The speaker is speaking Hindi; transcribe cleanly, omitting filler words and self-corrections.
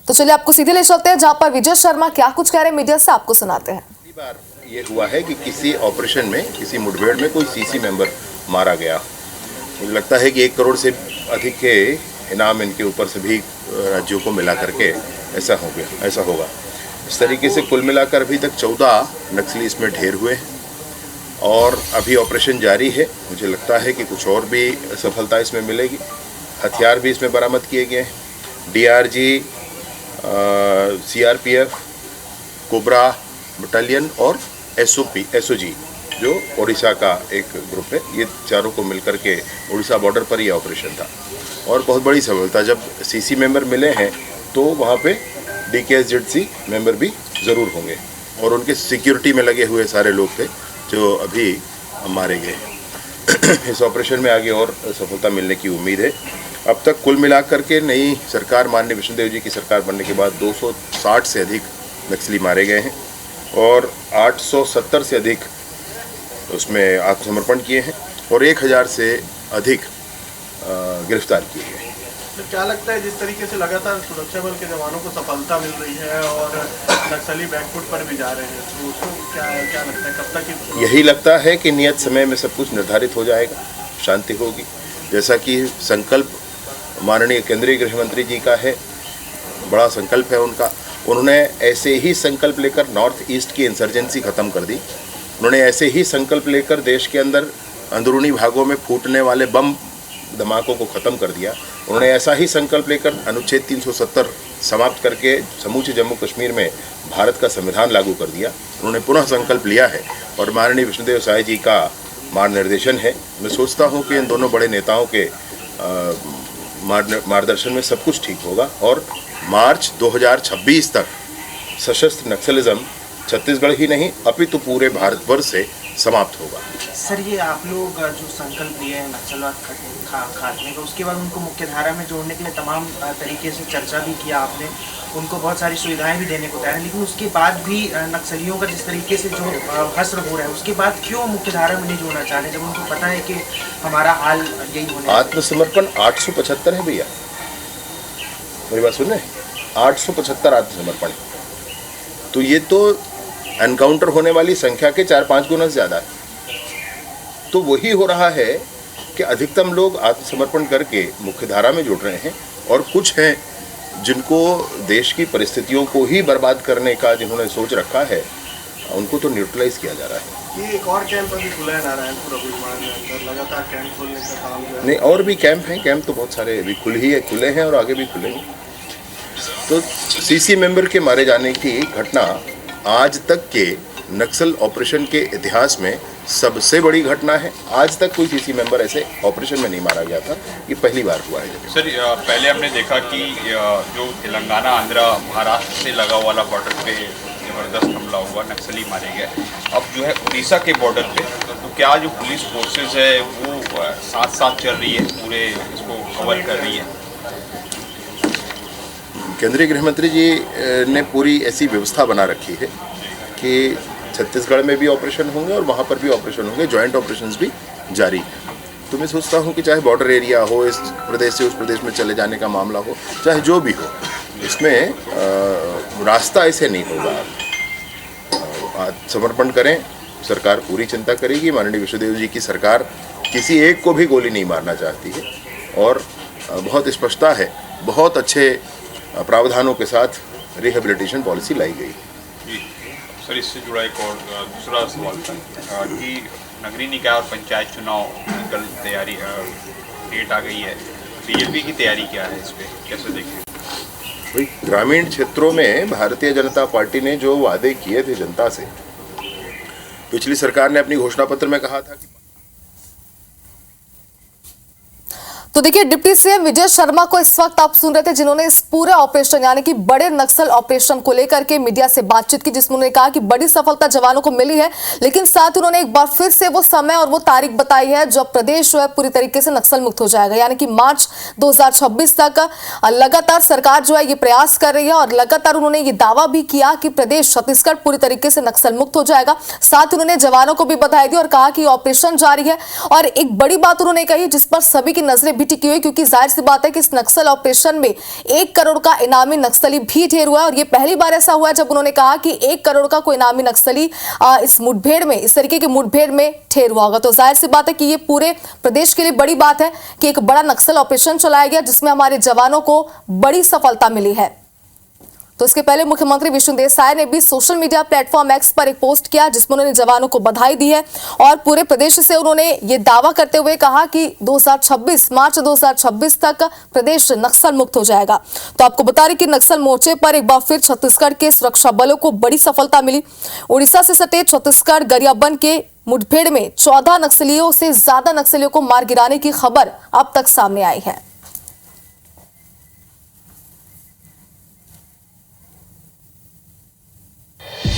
तो चलिए आपको सीधे ले चलते हैं जहां पर विजय शर्मा क्या कुछ कह रहे हैं, मीडिया से आपको सुनाते हैं। पहली बार ये हुआ है कि किसी ऑपरेशन में, किसी मुठभेड़ में कोई सीसी मेंबर मारा गया। मुझे लगता है कि 1 करोड़ से अधिक के इनाम इनके ऊपर सभी राज्यों को मिला करके ऐसा होगा। इस तरीके से कुल मिलाकर अभी तक 14 नक्सली इसमें ढेर हुए हैं और अभी ऑपरेशन जारी है। मुझे लगता है कि कुछ और भी सफलता इसमें मिलेगी। हथियार भी इसमें बरामद किए गए हैं। डीआरजी, सीआरपीएफ, कोबरा बटालियन और एसओजी जो ओडिशा का एक ग्रुप है, ये चारों को मिलकर के ओडिशा बॉर्डर पर ये ऑपरेशन था और बहुत बड़ी सफलता। जब सीसी मेंबर मिले हैं तो वहाँ पे डीकेएसजेडसी मेंबर भी ज़रूर होंगे और उनके सिक्योरिटी में लगे हुए सारे लोग थे जो अभी मारे गए। इस ऑपरेशन में आगे और सफलता मिलने की उम्मीद है। अब तक कुल मिलाकर के नई सरकार, माननीय विष्णुदेव जी की सरकार बनने के बाद 260 से अधिक नक्सली मारे गए हैं और 870 से अधिक उसमें आत्मसमर्पण किए हैं और 1000 से अधिक गिरफ्तार किए गए हैं। तो क्या लगता है, जिस तरीके से लगातार सुरक्षा बल के जवानों को सफलता मिल रही है और नक्सली बैकफुट पर भी जा रहे हैं, तो उसको क्या लगता है, कब तक? यही लगता है कि नियत समय में सब कुछ निर्धारित हो जाएगा, शांति होगी। जैसा कि संकल्प माननीय केंद्रीय गृह मंत्री जी का है, बड़ा संकल्प है उनका। उन्होंने ऐसे ही संकल्प लेकर नॉर्थ ईस्ट की इंसर्जेंसी ख़त्म कर दी। उन्होंने ऐसे ही संकल्प लेकर देश के अंदर अंदरूनी भागों में फूटने वाले बम धमाकों को ख़त्म कर दिया। उन्होंने ऐसा ही संकल्प लेकर अनुच्छेद 370 समाप्त करके समूचे जम्मू कश्मीर में भारत का संविधान लागू कर दिया। उन्होंने पुनः संकल्प लिया है और माननीय विष्णुदेव साय जी का मार्गदर्शन है। मैं सोचता हूँ कि इन दोनों बड़े नेताओं के मार्गदर्शन में सब कुछ ठीक होगा और मार्च 2026 तक सशस्त्र नक्सलिज्म छत्तीसगढ़ ही नहीं अपितु पूरे भारतवर्ष से समाप्त होगा। सर, ये आप लोग जो संकल्प लिए हैं नक्सलवाद खात्मे का, उसके बाद उनको मुख्य धारा में जोड़ने के लिए तमाम तरीके से चर्चा भी किया आपने, उनको बहुत सारी सुविधाएं भी देने को तैयार है, लेकिन उसके बाद भी नक्सलियों का जिस तरीके से जो हश्र हो रहा है, उसके बाद क्यों मुख्य धारा में नहीं जोड़ना चाह रहे जब उनको पता है कि हमारा हाल यही होने? आत्मसमर्पण 875 है भैया, मेरी बात सुन रहे? 875 आत्मसमर्पण, तो ये तो एनकाउंटर होने वाली संख्या के 4-5 गुना ज़्यादा है। तो वही हो रहा है कि अधिकतम लोग आत्मसमर्पण करके मुख्य धारा में जुड़ रहे हैं और कुछ हैं जिनको देश की परिस्थितियों को ही बर्बाद करने का जिन्होंने सोच रखा है, उनको तो न्यूट्रलाइज किया जा रहा है। ये एक और कैंप अभी खुला है नारायणपुर अभिमान में अंदर, लगातार कैंप खोलने का काम जो है। नहीं, और भी कैंप हैं, कैंप तो बहुत सारे अभी खुले हैं और आगे भी खुलेंगे। तो सीसी मेंबर के मारे जाने की घटना आज तक के नक्सल ऑपरेशन के इतिहास में सबसे बड़ी घटना है। आज तक कोई सीसी मेंबर ऐसे ऑपरेशन में नहीं मारा गया था, ये पहली बार हुआ है। सर, पहले हमने देखा कि जो तेलंगाना, आंध्रा, महाराष्ट्र से लगा वाला बॉर्डर पे ज़बरदस्त हमला हुआ, नक्सली मारे गए। अब जो है उड़ीसा के बॉर्डर पे, तो क्या जो पुलिस फोर्सेज है वो साथ साथ चल रही है, पूरे इसको कवर कर रही है? केंद्रीय गृह मंत्री जी ने पूरी ऐसी व्यवस्था बना रखी है कि छत्तीसगढ़ में भी ऑपरेशन होंगे और वहाँ पर भी ऑपरेशन होंगे, जॉइंट ऑपरेशंस भी जारी हैं। तो मैं सोचता हूँ कि चाहे बॉर्डर एरिया हो, इस प्रदेश से उस प्रदेश में चले जाने का मामला हो, चाहे जो भी हो, इसमें रास्ता ऐसे नहीं होगा। समर्पण करें, सरकार पूरी चिंता करेगी। माननीय विष्णुदेव जी की सरकार किसी एक को भी गोली नहीं मारना चाहती है और बहुत स्पष्टता है, बहुत अच्छे प्रावधानों के साथ रिहेबिलिटेशन पॉलिसी लाई गई। जी सर, इससे जुड़ा एक और दूसरा सवाल था कि नगरीय निकाय और पंचायत चुनाव कल तैयारी डेट आ गई है, बीजेपी की तैयारी क्या है, इस पर कैसे देखें? भाई, ग्रामीण क्षेत्रों में भारतीय जनता पार्टी ने जो वादे किए थे जनता से, पिछली सरकार ने अपनी घोषणा पत्र में कहा था कि तो देखिए, डिप्टी सीएम विजय शर्मा को इस वक्त आप सुन रहे थे, जिन्होंने इस पूरे ऑपरेशन यानी कि बड़े नक्सल ऑपरेशन को लेकर के मीडिया से बातचीत की, जिसमें उन्होंने कहा कि बड़ी सफलता जवानों को मिली है, लेकिन साथ उन्होंने एक बार फिर से वो समय और वो तारीख बताई है जब प्रदेश जो है पूरी तरीके से नक्सल मुक्त हो जाएगा, यानी कि मार्च 2026 तक। लगातार सरकार जो है ये प्रयास कर रही है और लगातार उन्होंने ये दावा भी किया कि प्रदेश छत्तीसगढ़ पूरी तरीके से नक्सल मुक्त हो जाएगा। साथ उन्होंने जवानों को भी बधाई दी और कहा कि ऑपरेशन जारी है। और एक बड़ी बात उन्होंने कही जिस पर सभी की नजरें भी टिकी हुई, क्योंकि जाहिर सी बात है कि इस नक्सल ऑपरेशन में 1 करोड़ का इनामी नक्सली भी ढेर हुआ है। और ये पहली बार ऐसा हुआ है जब उन्होंने कहा कि 1 करोड़ का कोई इनामी नक्सली इस मुठभेड़ में, इस तरीके की मुठभेड़ में ढेर हुआ होगा। तो जाहिर सी बात है कि ये पूरे प्रदेश के लिए बड़ी बात है कि एक बड़ा नक्सल ऑपरेशन चलाया गया जिसमें हमारे जवानों को बड़ी सफलता मिली है। तो इसके पहले मुख्यमंत्री विष्णुदेव साय ने भी सोशल मीडिया प्लेटफॉर्म एक्स पर एक पोस्ट किया जिसमें उन्होंने जवानों को बधाई दी है और पूरे प्रदेश से उन्होंने ये दावा करते हुए कहा कि मार्च 2026 तक प्रदेश नक्सल मुक्त हो जाएगा। तो आपको बता रहे कि नक्सल मोर्चे पर एक बार फिर छत्तीसगढ़ के सुरक्षा बलों को बड़ी सफलता मिली। उड़ीसा से सटे छत्तीसगढ़ गरियाबंद के मुठभेड़ में 14 नक्सलियों से ज्यादा नक्सलियों को मार गिराने की खबर अब तक सामने आई है।